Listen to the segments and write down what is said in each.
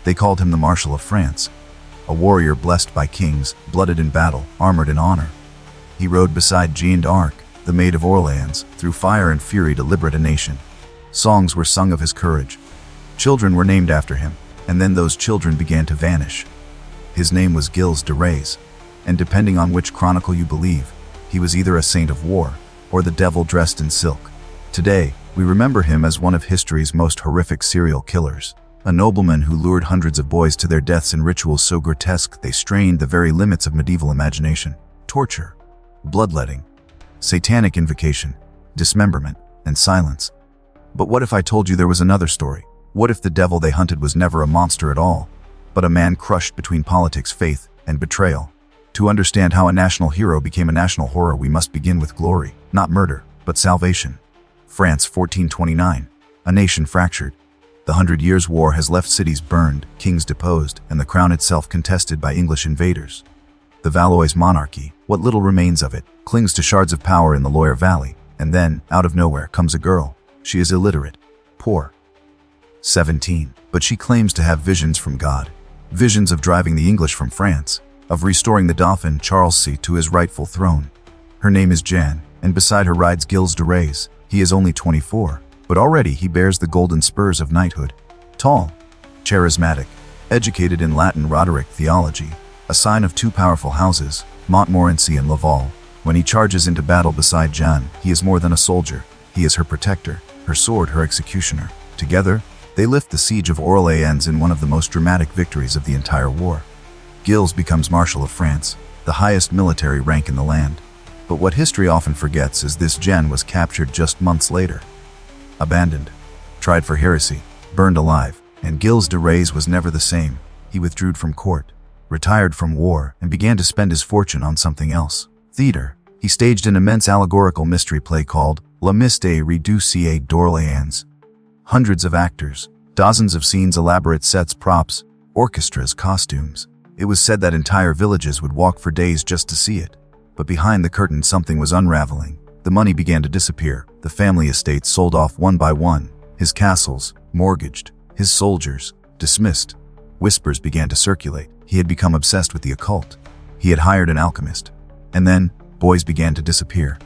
They called him the Marshal of France, a warrior blessed by kings, blooded in battle, armored in honor. He rode beside Jeanne d'Arc, the Maid of Orleans, through fire and fury to liberate a nation. Songs were sung of his courage. Children were named after him, and then those children began to vanish. His name was Gilles de Rais, and depending on which chronicle you believe, he was either a saint of war or the devil dressed in silk. Today, we remember him as one of history's most horrific serial killers, a nobleman who lured hundreds of boys to their deaths in rituals so grotesque they strained the very limits of medieval imagination. Torture, bloodletting, satanic invocation, dismemberment, and silence. But what if I told you there was another story? What if the devil they hunted was never a monster at all, but a man crushed between politics, faith, and betrayal? To understand how a national hero became a national horror, we must begin with glory, not murder, but salvation. France, 1429. A nation fractured. The 100 Years' War has left cities burned, kings deposed, and the crown itself contested by English invaders. The Valois monarchy, what little remains of it, clings to shards of power in the Loire Valley, and then, out of nowhere, comes a girl. She is illiterate, poor, 17, but she claims to have visions from God. Visions of driving the English from France, of restoring the Dauphin Charles C to his rightful throne. Her name is Joan, and beside her rides Gilles de Rais. He is only 24, but already he bears the golden spurs of knighthood. Tall, charismatic, educated in Latin rhetoric theology, a sign of two powerful houses, Montmorency and Laval. When he charges into battle beside Joan, he is more than a soldier. He is her protector, her sword, her executioner. Together, they lift the siege of Orleans in one of the most dramatic victories of the entire war. Gilles becomes Marshal of France, the highest military rank in the land. But what history often forgets is this Joan was captured just months later. Abandoned, tried for heresy, burned alive, and Gilles de Rais was never the same. He withdrew from court, retired from war, and began to spend his fortune on something else. Theater. He staged an immense allegorical mystery play called Le Mystère Réducié d'Orléans. Hundreds of actors, dozens of scenes, elaborate sets, props, orchestras, costumes. It was said that entire villages would walk for days just to see it. But behind the curtain something was unraveling. The money began to disappear. The family estates sold off one by one. His castles, mortgaged. His soldiers, dismissed. Whispers began to circulate. He had become obsessed with the occult. He had hired an alchemist. And then, boys began to disappear.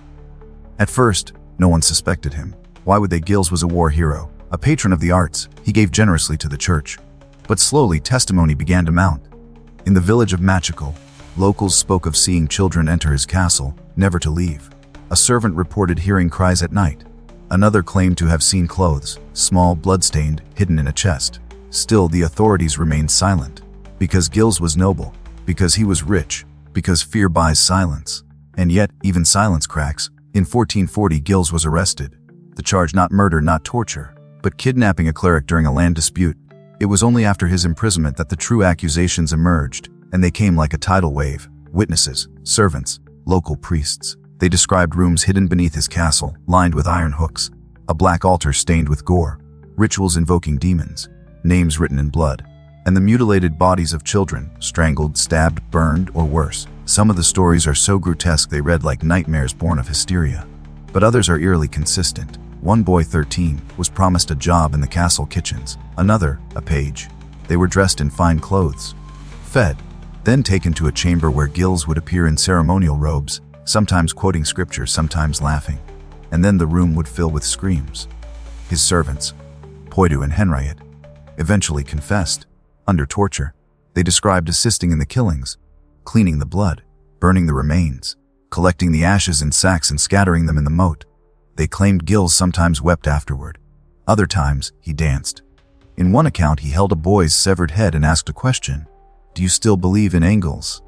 At first, no one suspected him. Why would they? Gilles was a war hero, a patron of the arts. He gave generously to the church. But slowly, testimony began to mount. In the village of Machical, locals spoke of seeing children enter his castle, never to leave. A servant reported hearing cries at night. Another claimed to have seen clothes, small, blood-stained, hidden in a chest. Still, the authorities remained silent. Because Gilles was noble, because he was rich, because fear buys silence. And yet, even silence cracks. In 1440, Gilles was arrested. The charge not murder, not torture, but kidnapping a cleric during a land dispute. It was only after his imprisonment that the true accusations emerged, and they came like a tidal wave. Witnesses, servants, local priests. They described rooms hidden beneath his castle, lined with iron hooks, a black altar stained with gore, rituals invoking demons, names written in blood, and the mutilated bodies of children, strangled, stabbed, burned, or worse. Some of the stories are so grotesque they read like nightmares born of hysteria. But others are eerily consistent. One boy, 13, was promised a job in the castle kitchens. Another, a page. They were dressed in fine clothes, fed, then taken to a chamber where Gilles would appear in ceremonial robes, sometimes quoting scripture, sometimes laughing. And then the room would fill with screams. His servants, Poitou and Henriette, eventually confessed. Under torture, they described assisting in the killings, cleaning the blood, burning the remains, collecting the ashes in sacks and scattering them in the moat. They claimed Gilles sometimes wept afterward. Other times, he danced. In one account, he held a boy's severed head and asked a question: "Do you still believe in angels?"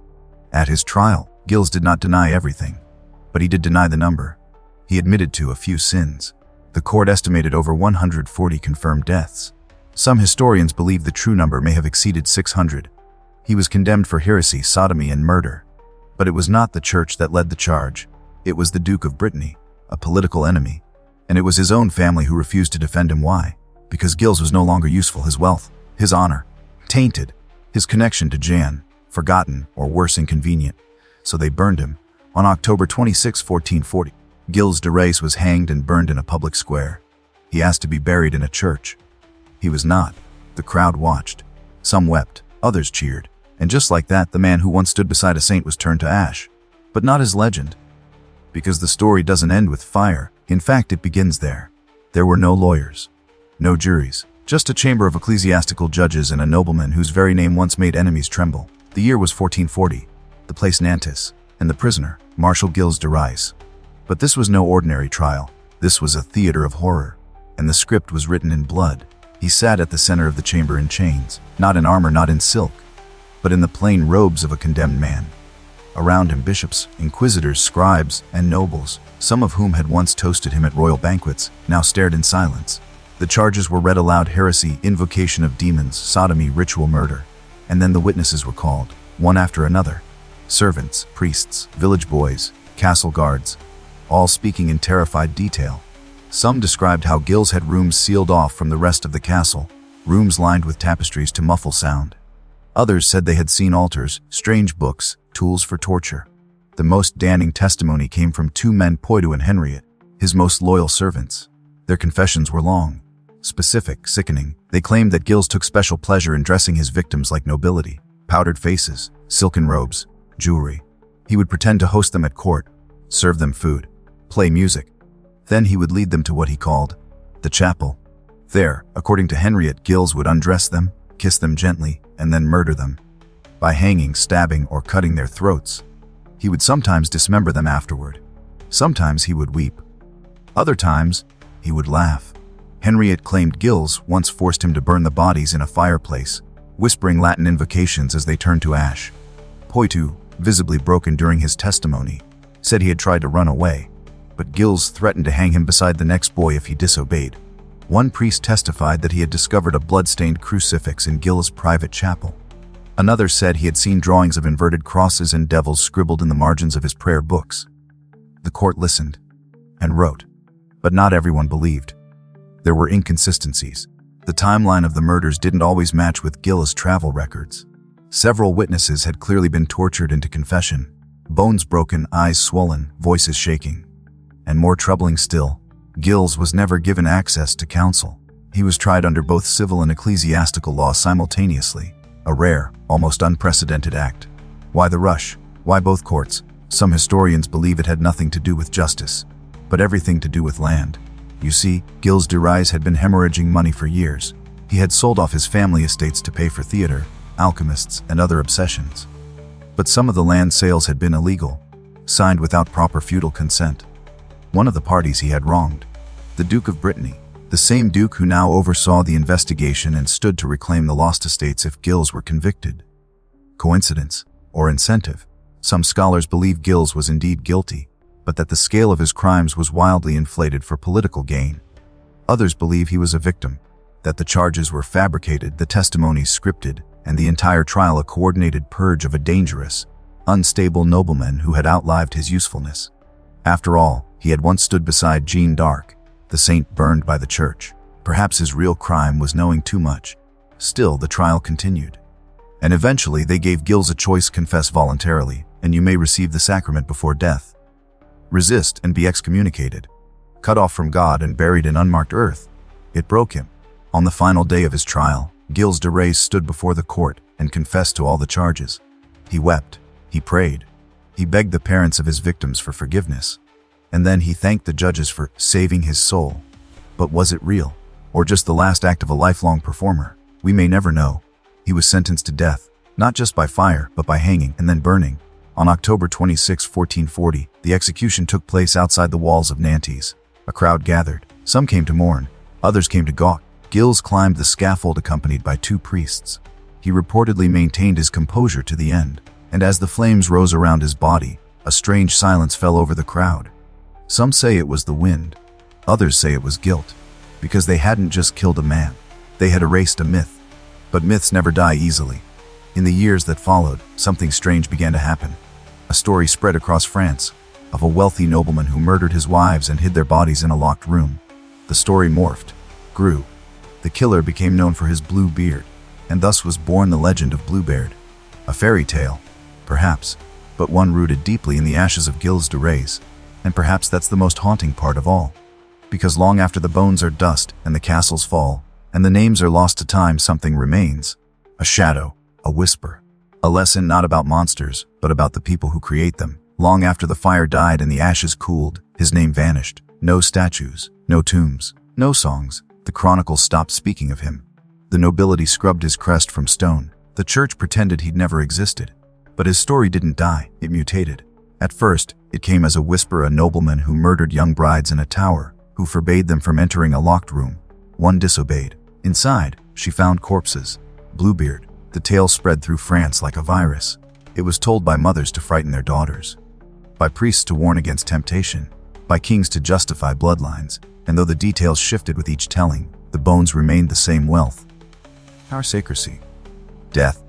At his trial, Gilles did not deny everything, but he did deny the number. He admitted to a few sins. The court estimated over 140 confirmed deaths. Some historians believe the true number may have exceeded 600. He was condemned for heresy, sodomy, and murder. But it was not the church that led the charge. It was the Duke of Brittany, a political enemy. And it was his own family who refused to defend him. Why? Because Gilles was no longer useful. His wealth, his honor, tainted. His connection to Joan, forgotten, or worse, inconvenient. So they burned him. On October 26, 1440, Gilles de Rais was hanged and burned in a public square. He asked to be buried in a church. He was not. The crowd watched. Some wept, others cheered, and just like that, the man who once stood beside a saint was turned to ash. But not his legend. Because the story doesn't end with fire. In fact, it begins there. There were no lawyers, no juries, just a chamber of ecclesiastical judges and a nobleman whose very name once made enemies tremble. The year was 1440, the place Nantes, and the prisoner, Marshal Gilles de Rais. But this was no ordinary trial. This was a theater of horror, and the script was written in blood. He sat at the center of the chamber in chains, not in armor, not in silk, but in the plain robes of a condemned man. Around him bishops, inquisitors, scribes, and nobles, some of whom had once toasted him at royal banquets, now stared in silence. The charges were read aloud: heresy, invocation of demons, sodomy, ritual murder. And then the witnesses were called, one after another. Servants, priests, village boys, castle guards, all speaking in terrified detail. Some described how Gilles had rooms sealed off from the rest of the castle, rooms lined with tapestries to muffle sound. Others said they had seen altars, strange books, tools for torture. The most damning testimony came from two men, Poitou and Henriette, his most loyal servants. Their confessions were long, specific, sickening. They claimed that Gilles took special pleasure in dressing his victims like nobility: powdered faces, silken robes, jewelry. He would pretend to host them at court, serve them food, play music. Then he would lead them to what he called the chapel. There, according to Henriette, Gilles would undress them, kiss them gently, and then murder them. By hanging, stabbing, or cutting their throats. He would sometimes dismember them afterward. Sometimes he would weep. Other times, he would laugh. Henriette claimed Gilles once forced him to burn the bodies in a fireplace, whispering Latin invocations as they turned to ash. Poitou, visibly broken during his testimony, said he had tried to run away, but Gilles threatened to hang him beside the next boy if he disobeyed. One priest testified that he had discovered a blood-stained crucifix in Gilles' private chapel. Another said he had seen drawings of inverted crosses and devils scribbled in the margins of his prayer books. The court listened and wrote, but not everyone believed. There were inconsistencies. The timeline of the murders didn't always match with Gilles' travel records. Several witnesses had clearly been tortured into confession, bones broken, eyes swollen, voices shaking. And more troubling still, Gilles was never given access to counsel. He was tried under both civil and ecclesiastical law simultaneously, a rare, almost unprecedented act. Why the rush? Why both courts? Some historians believe it had nothing to do with justice, but everything to do with land. You see, Gilles de Rais had been hemorrhaging money for years. He had sold off his family estates to pay for theater, alchemists, and other obsessions. But some of the land sales had been illegal, signed without proper feudal consent. One of the parties he had wronged, the Duke of Brittany, the same duke who now oversaw the investigation and stood to reclaim the lost estates if Gilles were convicted. Coincidence or incentive? Some scholars believe Gilles was indeed guilty, but that the scale of his crimes was wildly inflated for political gain. Others believe he was a victim, that the charges were fabricated, the testimonies scripted, and the entire trial a coordinated purge of a dangerous, unstable nobleman who had outlived his usefulness. After all, he had once stood beside Jeanne d'Arc, the saint burned by the church. Perhaps his real crime was knowing too much. Still, the trial continued. And eventually they gave Gilles a choice: confess voluntarily, and you may receive the sacrament before death. Resist and be excommunicated. Cut off from God and buried in unmarked earth. It broke him. On the final day of his trial, Gilles de Rais stood before the court and confessed to all the charges. He wept. He prayed. He begged the parents of his victims for forgiveness. And then he thanked the judges for saving his soul. But was it real, or just the last act of a lifelong performer? We may never know. He was sentenced to death, not just by fire, but by hanging and then burning. On October 26, 1440, the execution took place outside the walls of Nantes. A crowd gathered. Some came to mourn, others came to gawk. Gilles climbed the scaffold accompanied by two priests. He reportedly maintained his composure to the end, and as the flames rose around his body, a strange silence fell over the crowd. Some say it was the wind, others say it was guilt, because they hadn't just killed a man, they had erased a myth. But myths never die easily. In the years that followed, something strange began to happen. A story spread across France of a wealthy nobleman who murdered his wives and hid their bodies in a locked room. The story morphed, grew. The killer became known for his blue beard, and thus was born the legend of Bluebeard. A fairy tale, perhaps, but one rooted deeply in the ashes of Gilles de Rais. And perhaps that's the most haunting part of all. Because long after the bones are dust and the castles fall, and the names are lost to time, something remains. A shadow, a whisper. A lesson not about monsters, but about the people who create them. Long after the fire died and the ashes cooled, his name vanished. No statues, no tombs, no songs. The chronicles stopped speaking of him. The nobility scrubbed his crest from stone. The church pretended he'd never existed. But his story didn't die, it mutated. At first, it came as a whisper, a nobleman who murdered young brides in a tower, who forbade them from entering a locked room. One disobeyed. Inside, she found corpses. Bluebeard. The tale spread through France like a virus. It was told by mothers to frighten their daughters, by priests to warn against temptation, by kings to justify bloodlines, and though the details shifted with each telling, the bones remained the same: wealth, power, secrecy, death.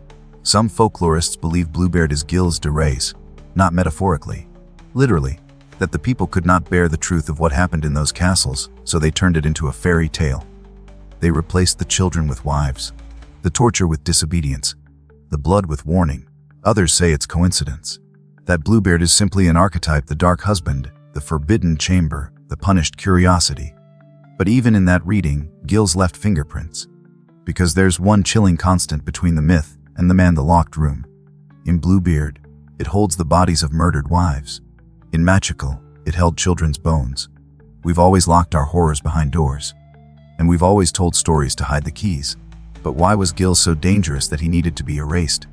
Some folklorists believe Bluebeard is Gilles de Rais, not metaphorically, literally, that the people could not bear the truth of what happened in those castles, so they turned it into a fairy tale. They replaced the children with wives, the torture with disobedience, the blood with warning. Others say it's coincidence, that Bluebeard is simply an archetype: the dark husband, the forbidden chamber, the punished curiosity. But even in that reading, Gilles left fingerprints, because there's one chilling constant between the myth and the man, the locked room. In Bluebeard, it holds the bodies of murdered wives. In Magical, it held children's bones. We've always locked our horrors behind doors, and we've always told stories to hide the keys. But why was Gilles so dangerous that he needed to be erased?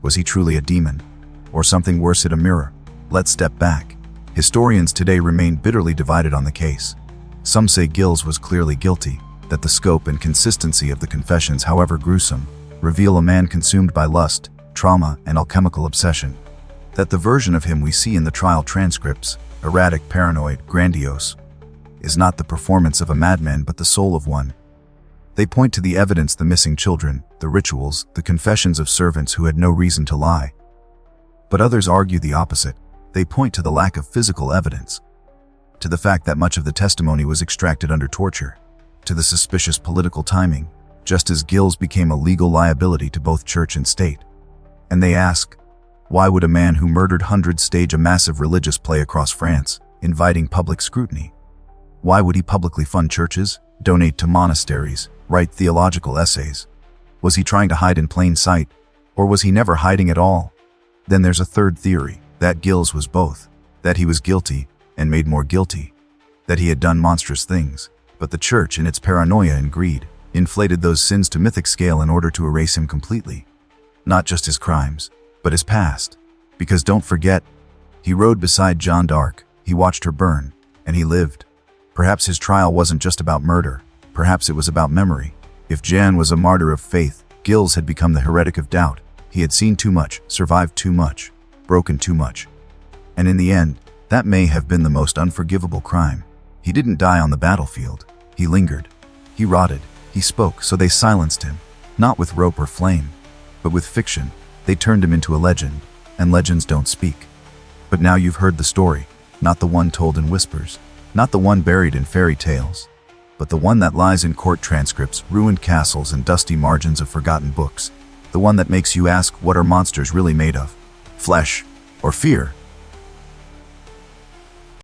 Was he truly a demon? Or something worse, a mirror? Let's step back. Historians today remain bitterly divided on the case. Some say Gilles was clearly guilty, that the scope and consistency of the confessions, however gruesome, reveal a man consumed by lust, trauma, and alchemical obsession. That the version of him we see in the trial transcripts, erratic, paranoid, grandiose, is not the performance of a madman but the soul of one. They point to the evidence: the missing children, the rituals, the confessions of servants who had no reason to lie. But others argue the opposite. They point to the lack of physical evidence, to the fact that much of the testimony was extracted under torture, to the suspicious political timing, just as Gilles became a legal liability to both church and state. And they ask, why would a man who murdered hundreds stage a massive religious play across France, inviting public scrutiny? Why would he publicly fund churches, donate to monasteries, write theological essays? Was he trying to hide in plain sight, or was he never hiding at all? Then there's a third theory, that Gilles was both, that he was guilty and made more guilty, that he had done monstrous things, but the church, in its paranoia and greed, inflated those sins to mythic scale in order to erase him completely. Not just his crimes, but his past. Because don't forget, he rode beside Jeanne d'Arc, he watched her burn, and he lived. Perhaps his trial wasn't just about murder, perhaps it was about memory. If Jeanne was a martyr of faith, Gilles had become the heretic of doubt. He had seen too much, survived too much, broken too much. And in the end, that may have been the most unforgivable crime. He didn't die on the battlefield. He lingered. He rotted. He spoke, so they silenced him. Not with rope or flame, but with fiction. They turned him into a legend, and legends don't speak. But now you've heard the story, not the one told in whispers, not the one buried in fairy tales, but the one that lies in court transcripts, ruined castles, and dusty margins of forgotten books. The one that makes you ask, what are monsters really made of? Flesh or fear?